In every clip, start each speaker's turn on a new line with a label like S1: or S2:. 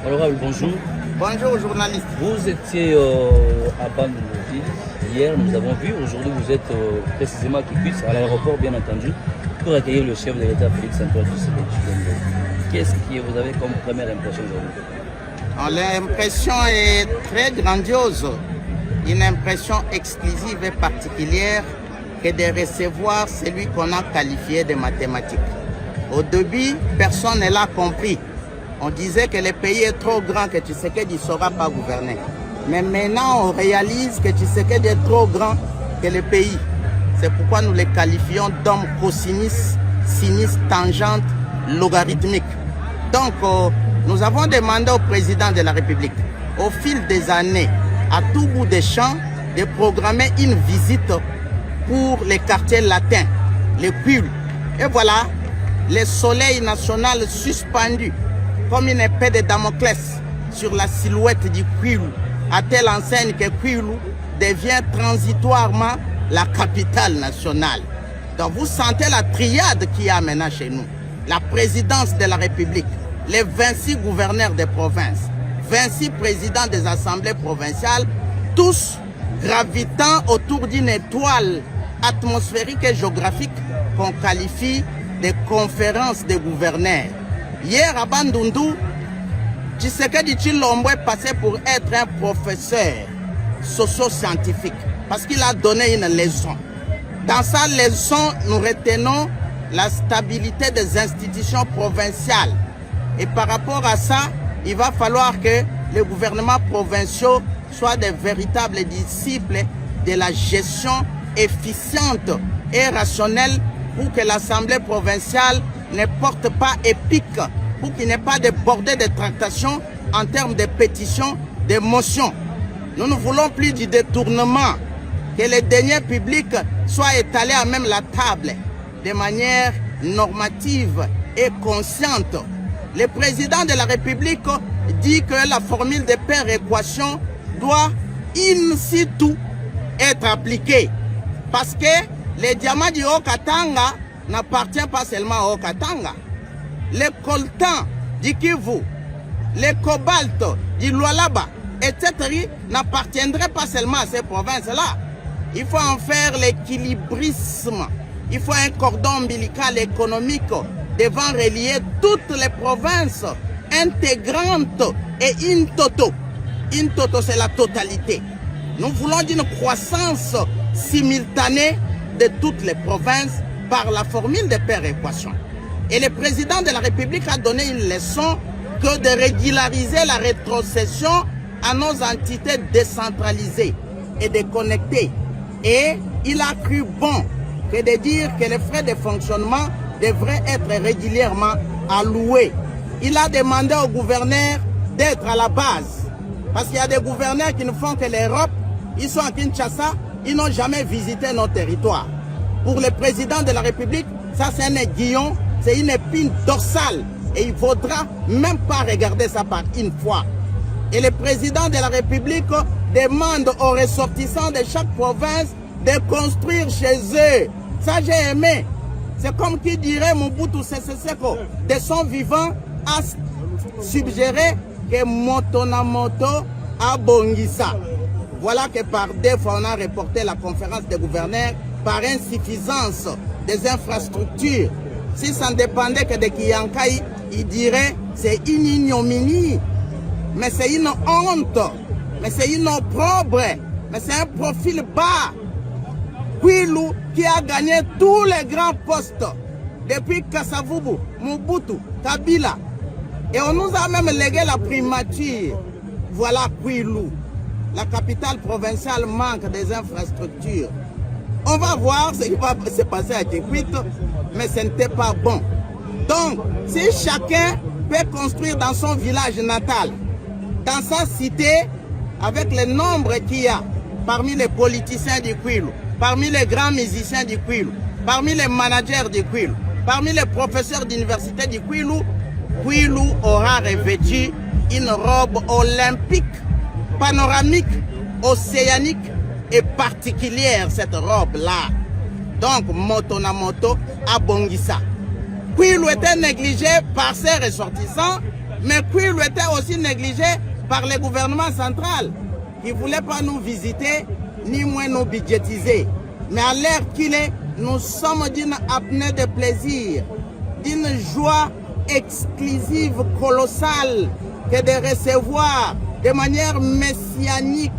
S1: Honorable, bonjour.
S2: Bonjour, journaliste.
S1: Vous étiez à Bandundu. Hier, nous avons vu. Aujourd'hui, vous êtes précisément à Kikwit, à l'aéroport, bien entendu, pour accueillir le chef de l'État, Félix Antoine Tshisekedi. Qu'est-ce que vous avez comme première impression aujourd'hui?
S2: L'impression est très grandiose. Une impression exclusive et particulière que de recevoir celui qu'on a qualifié de mathématique. Au début, personne ne l'a compris. On disait que le pays est trop grand, que Tshisekedi ne saura pas gouverner. Mais maintenant, on réalise que Tshisekedi est trop grand que le pays. C'est pourquoi nous le qualifions d'homme cosinus, sinus, tangente, logarithmique. Donc, nous avons demandé au président de la République, au fil des années, à tout bout des champs, de programmer une visite pour les quartiers latins, les Kwilu. Et voilà, le soleil national suspendu comme une épée de Damoclès sur la silhouette du Kwilu, à telle enseigne que Kwilu devient transitoirement la capitale nationale. Donc vous sentez la triade qu'il y a maintenant chez nous. La présidence de la République, les 26 gouverneurs des provinces, 26 présidents des assemblées provinciales, tous gravitant autour d'une étoile atmosphérique et géographique qu'on qualifie de conférence des gouverneurs. Hier à Bandundu, Tshisekedi Tshilombo est passé pour être un professeur socio-scientifique parce qu'il a donné une leçon. Dans sa leçon, nous retenons la stabilité des institutions provinciales. Et par rapport à ça, il va falloir que les gouvernements provinciaux soient des véritables disciples de la gestion efficiente et rationnelle pour que l'Assemblée provinciale ne porte pas épique, pour qu'il n'y ait pas de bordée de tractations en termes de pétitions, de motions. Nous ne voulons plus du détournement, que les deniers publics soient étalés à même la table de manière normative et consciente. Le président de la République dit que la formule de péréquation doit in situ être appliquée parce que les diamants du Haut-Katanga n'appartiennent pas seulement au Haut-Katanga. Les coltans du Kivu, les cobalt du Lualaba, etc. n'appartiendraient pas seulement à ces provinces-là. Il faut en faire l'équilibrisme. Il faut un cordon ombilical économique devant relier toutes les provinces intégrantes et in toto. In toto, c'est la totalité. Nous voulons d'une croissance simultanée de toutes les provinces par la formule de péréquation. Et le président de la République a donné une leçon que de régulariser la rétrocession à nos entités décentralisées et de connecter. Et il a cru bon que de dire que les frais de fonctionnement devraient être régulièrement alloués. Il a demandé aux gouverneurs d'être à la base. Parce qu'il y a des gouverneurs qui ne font que l'Europe, ils sont à Kinshasa, ils n'ont jamais visité nos territoires. Pour le président de la République, ça c'est un aiguillon, c'est une épine dorsale. Et il ne faudra même pas regarder ça par une fois. Et le président de la République demande aux ressortissants de chaque province de construire chez eux. Ça j'ai aimé. C'est comme qui dirait Mobutu Sese Seko, de son vivant, a suggéré que Motonamoto a Bongissa. Voilà que par deux fois on a reporté la conférence des gouverneurs par insuffisance des infrastructures. Si ça ne dépendait que de Kiyankai, il dirait c'est une ignominie, mais c'est une honte, mais c'est une opprobre, mais c'est un profil bas. Kwilu qui a gagné tous les grands postes depuis Kasavubu, Mobutu, Kabila. Et on nous a même légué la primature. Voilà Kwilu. La capitale provinciale manque des infrastructures. On va voir ce qui va se passer à Kikwit, mais ce n'était pas bon. Donc, si chacun peut construire dans son village natal, dans sa cité, avec le nombre qu'il y a parmi les politiciens du Kwilu, parmi les grands musiciens du Kwilu, parmi les managers du Kwilu, parmi les professeurs d'université du Kwilu, Kwilu aura revêtu une robe olympique, panoramique, océanique et particulière, cette robe-là. Donc, Motonamoto a Bongissa. Kwilu était négligé par ses ressortissants Mais Kwilu était aussi négligé par le gouvernement central qui ne voulait pas nous visiter, ni moins nous budgétiser. Mais à l'heure qu'il est, nous sommes d'une apnée de plaisir, d'une joie exclusive, colossale, que de recevoir de manière messianique,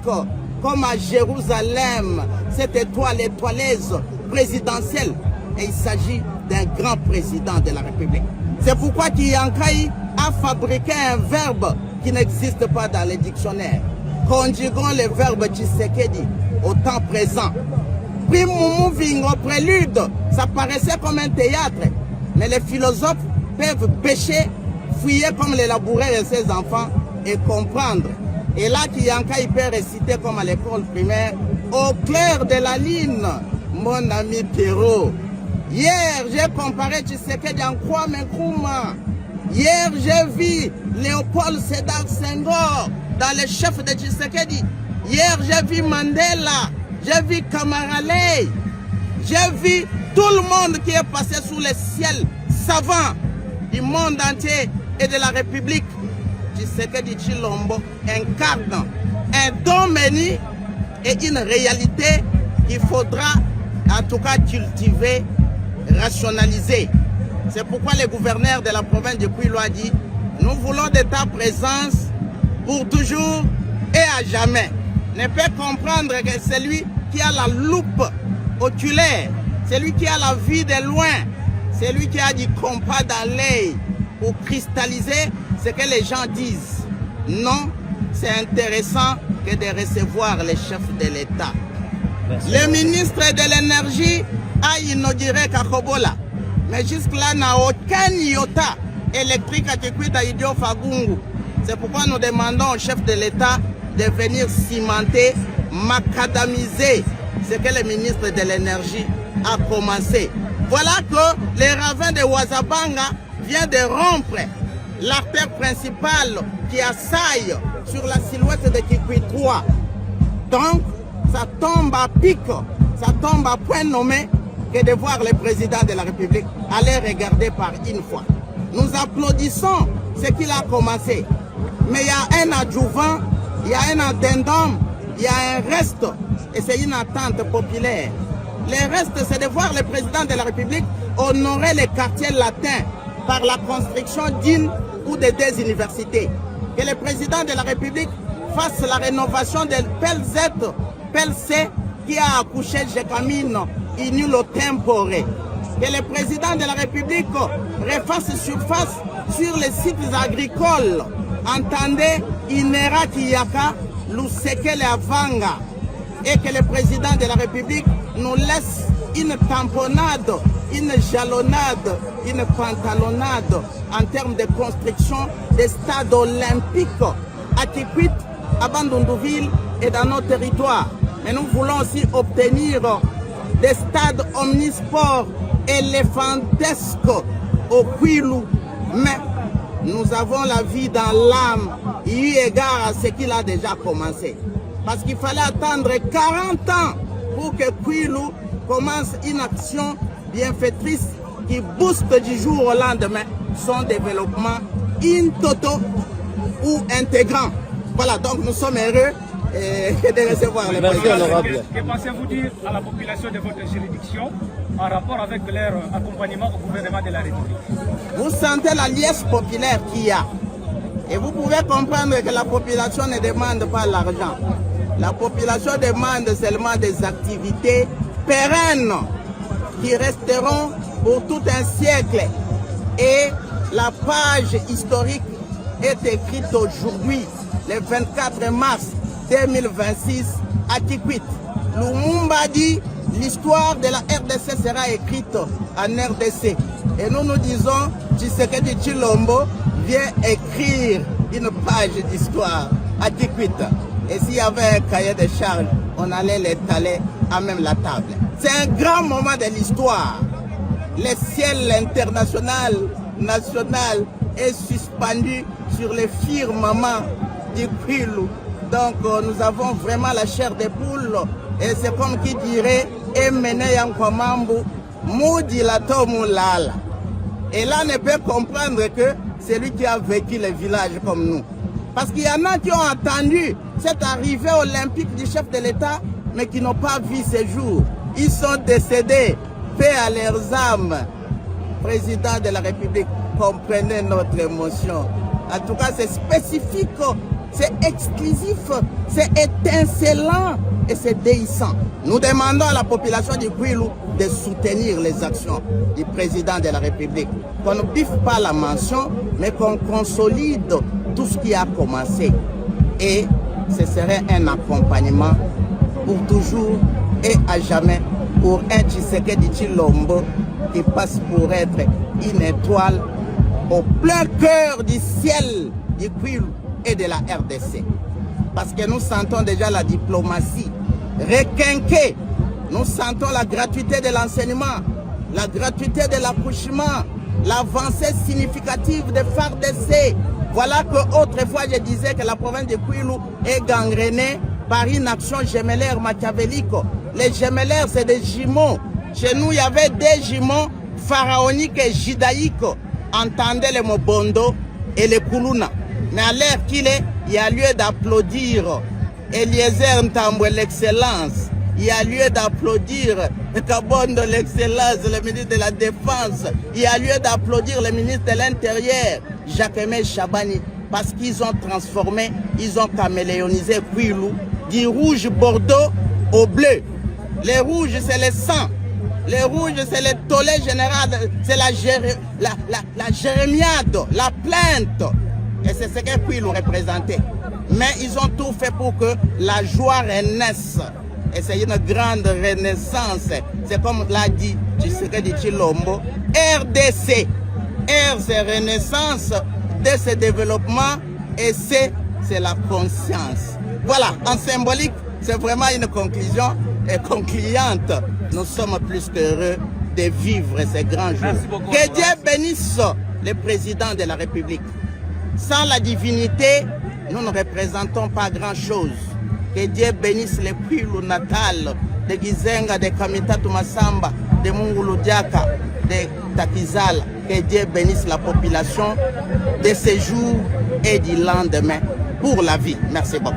S2: comme à Jérusalem, cette étoileuse présidentielle. Et il s'agit d'un grand président de la République. C'est pourquoi Kiyankai a fabriqué un verbe qui n'existe pas dans les dictionnaires. Conjuguons le verbe Tshisekedi au temps présent. Puis moving au prélude, ça paraissait comme un théâtre. Mais les philosophes peuvent pêcher, fouiller comme les laboureurs et ses enfants et comprendre. Et là, Kiyankai peut réciter comme à l'école primaire, au clair de la ligne, mon ami Pierrot. Hier, j'ai comparé Tshisekedi en Kwame Nkrumah. Hier, j'ai vu Léopold Sédar Senghor dans les chefs de Tshisekedi. Hier, j'ai vu Mandela. J'ai vu Kamara Ley. J'ai vu tout le monde qui est passé sous le ciel savant du monde entier et de la République. Tshisekedi Tshilombo incarne un domaine et une réalité qu'il faudra en tout cas cultiver, rationaliser. C'est pourquoi le gouverneur de la province de Kwilu a dit « Nous voulons de ta présence pour toujours et à jamais. » Ne peut comprendre que celui qui a la loupe oculaire, celui qui a la vue de loin, celui qui a du compas dans l'œil pour cristalliser ce que les gens disent. Non, c'est intéressant que de recevoir les chefs de l'État. Le ministre de l'énergie a inauguré Kakobola, mais jusque-là n'a aucun iota électrique à Kikwit Idio Fagungu. C'est pourquoi nous demandons au chef de l'État de venir cimenter, macadamiser ce que le ministre de l'énergie a commencé. Voilà que les ravins de Ouazabanga viennent de rompre l'artère principale qui assaille sur la silhouette de Kikwit 3. Donc, ça tombe à pic, ça tombe à point nommé que de voir le président de la République aller regarder par une fois. Nous applaudissons ce qu'il a commencé. Mais il y a un adjuvant, il y a un addendum, il y a un reste, et c'est une attente populaire. Le reste, c'est de voir le président de la République honorer les quartiers latins par la construction d'une ou de deux universités. Que le président de la République fasse la rénovation de PELC qui a accouché Jekamine Inulo Tempore. Que le président de la République refasse surface sur les sites agricoles. Entendez Inera Kiyaka, Lusekele Avanga. Et que le président de la République nous laisse une tamponnade, une jalonnade, une pantalonnade en termes de construction des stades olympiques à Kikwit, à Bandundouville et dans nos territoires. Mais nous voulons aussi obtenir des stades omnisports éléphantesques au Kwilu. Mais nous avons la vie dans l'âme, eu égard à ce qu'il a déjà commencé. Parce qu'il fallait attendre 40 ans pour que Kwilu commence une action bienfaitrice qui booste du jour au lendemain son développement in toto ou intégrant. Voilà, donc nous sommes heureux de recevoir les présidents.
S3: Que pensez-vous dire à la population de votre juridiction en rapport avec leur accompagnement au gouvernement de la République?
S2: Vous sentez la liesse populaire qu'il y a. Et vous pouvez comprendre que la population ne demande pas l'argent. La population demande seulement des activités pérennes qui resteront pour tout un siècle. Et la page historique est écrite aujourd'hui, le 24 mars 2026 à Kikwit. Lumumba dit l'histoire de la RDC sera écrite en RDC. Et nous nous disons, Tshisekedi Tshilombo vient écrire une page d'histoire à Kikwit. Et s'il y avait un cahier de charges, on allait l'étaler à même la table. C'est un grand moment de l'histoire. Le ciel international, national est suspendu sur le firmament du Kwilu. Donc nous avons vraiment la chair de poule. Et c'est comme qui dirait Emene Yankwamambu, Moudi Lato Moulala. Et là, on ne peut comprendre que celui qui a vécu les villages comme nous. Parce qu'il y en a qui ont attendu cette arrivée olympique du chef de l'État, mais qui n'ont pas vu ces jours. Ils sont décédés, paix à leurs âmes. Président de la République, comprenez notre émotion. En tout cas, c'est spécifique, c'est exclusif, c'est étincelant et c'est déhissant. Nous demandons à la population du Kwilu de soutenir les actions du président de la République. Qu'on ne biffe pas la mention, mais qu'on consolide tout ce qui a commencé. Et ce serait un accompagnement pour toujours et à jamais pour un Tshisekedi Tshilombo qui passe pour être une étoile au plein cœur du ciel du Kwilu et de la RDC. Parce que nous sentons déjà la diplomatie requinquée. Nous sentons la gratuité de l'enseignement, la gratuité de l'accouchement, l'avancée significative des FARDC. Voilà que autrefois je disais que la province de Kwilu est gangrénée par une action gemellaire machiavélique. Les gemellaires, c'est des jumeaux. Chez nous, il y avait des jumeaux pharaoniques et judaïques. Entendez les mots Bondo et les Kuluna. Mais à l'heure qu'il est, il y a lieu d'applaudir Eliezer Ntambwe, l'excellence. Il y a lieu d'applaudir Kabondo, l'excellence, le ministre de la Défense. Il y a lieu d'applaudir le ministre de l'Intérieur, Jacques-Aimé Chabani, parce qu'ils ont transformé, ils ont caméléonisé Kwilu du rouge Bordeaux au bleu. Les rouges, c'est le sang. Les rouges, c'est le tollé général, c'est la jérémiade, la plainte. Et c'est ce que Kwilu représentait. Mais ils ont tout fait pour que la joie renaisse. Et c'est une grande renaissance. C'est comme l'a dit Tshisekedi Tshilombo. RDC. R, c'est renaissance. D, c'est développement. Et C, c'est la conscience. Voilà, en symbolique, c'est vraiment une conclusion concluante. Nous sommes plus qu'heureux de vivre ces grands jours. Que Dieu bénisse le président de la République. Sans la divinité, nous ne représentons pas grand-chose. Que Dieu bénisse le Kwilu natal de Gizenga, de Kamitatu Masamba, de Mungulu Diaka, de Takizala. Que Dieu bénisse la population de ces jours et du lendemain pour la vie. Merci beaucoup.